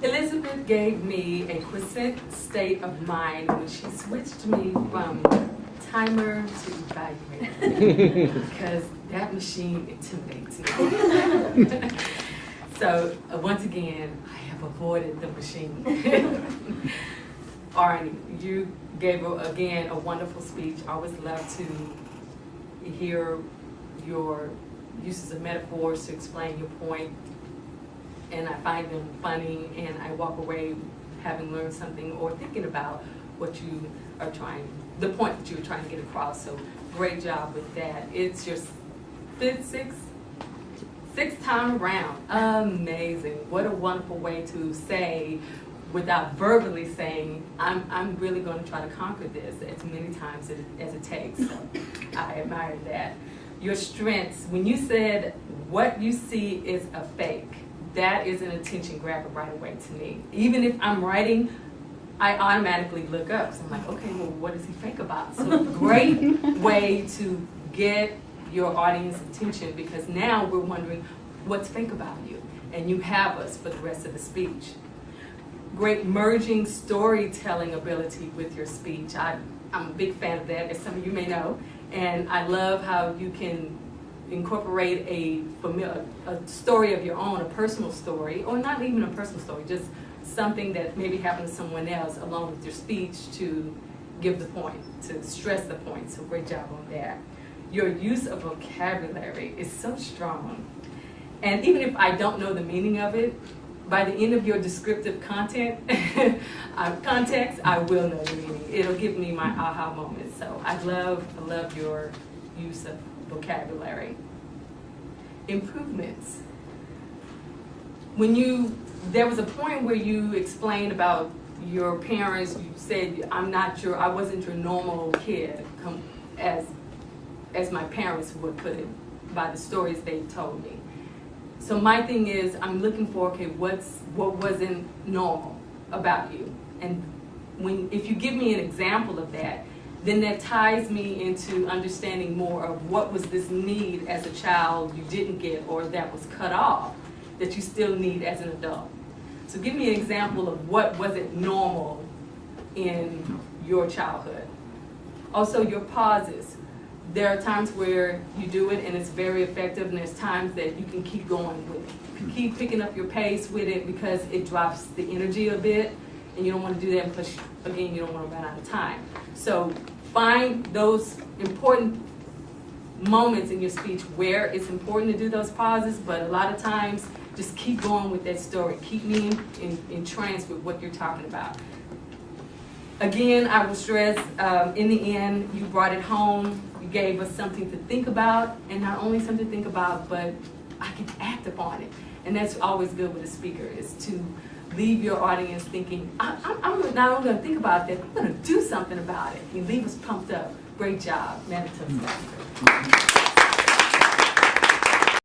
Elizabeth gave me a quiescent state of mind when she switched me from timer to evaluator because that machine intimidates me. So once again, I have avoided the machine. Arnie, you gave again a wonderful speech. I always love to hear your uses of metaphors to explain your point, and I find them funny, and I walk away having learned something or thinking about what you are trying, the point that you were trying to get across. So great job with that. It's your sixth time around. Amazing. What a wonderful way to say, without verbally saying, I'm really going to try to conquer this as many times as it takes. So I admire that. Your strengths, when you said what you see is a fake, that is an attention grabber right away to me. Even if I'm writing, I automatically look up. So I'm like, okay, well, what does he fake about? So great way to get your audience attention, because now we're wondering what's fake about you, and you have us for the rest of the speech. Great merging storytelling ability with your speech. I'm a big fan of that, as some of you may know, and I love how you can incorporate a story of your own, a personal story, or not even a personal story, just something that maybe happened to someone else along with your speech to give the point, to stress the point. So great job on that. Your use of vocabulary is so strong. And even if I don't know the meaning of it, by the end of your descriptive context, I will know the meaning. It'll give me my aha moment. So I love your use of vocabulary. Improvements. There was a point where you explained about your parents. You said, I wasn't your normal kid, as my parents would put it, by the stories they told me. So my thing is, I'm looking for, okay, what wasn't normal about you? And if you give me an example of that, then that ties me into understanding more of what was this need as a child you didn't get, or that was cut off, that you still need as an adult. So give me an example of what wasn't normal in your childhood. Also, your pauses. There are times where you do it and it's very effective, and there's times that you can keep going with it. You can keep picking up your pace with it because it drops the energy a bit, and you don't want to do that because, again, you don't want to run out of time. So find those important moments in your speech where it's important to do those pauses, but a lot of times just keep going with that story. Keep me entranced with what you're talking about. Again, I will stress, in the end, you brought it home. You gave us something to think about, and not only something to think about, but I can act upon it. And that's always good with a speaker, is to leave your audience thinking, I'm not only going to think about that, I'm going to do something about it. You leave us pumped up. Great job, Manitoba.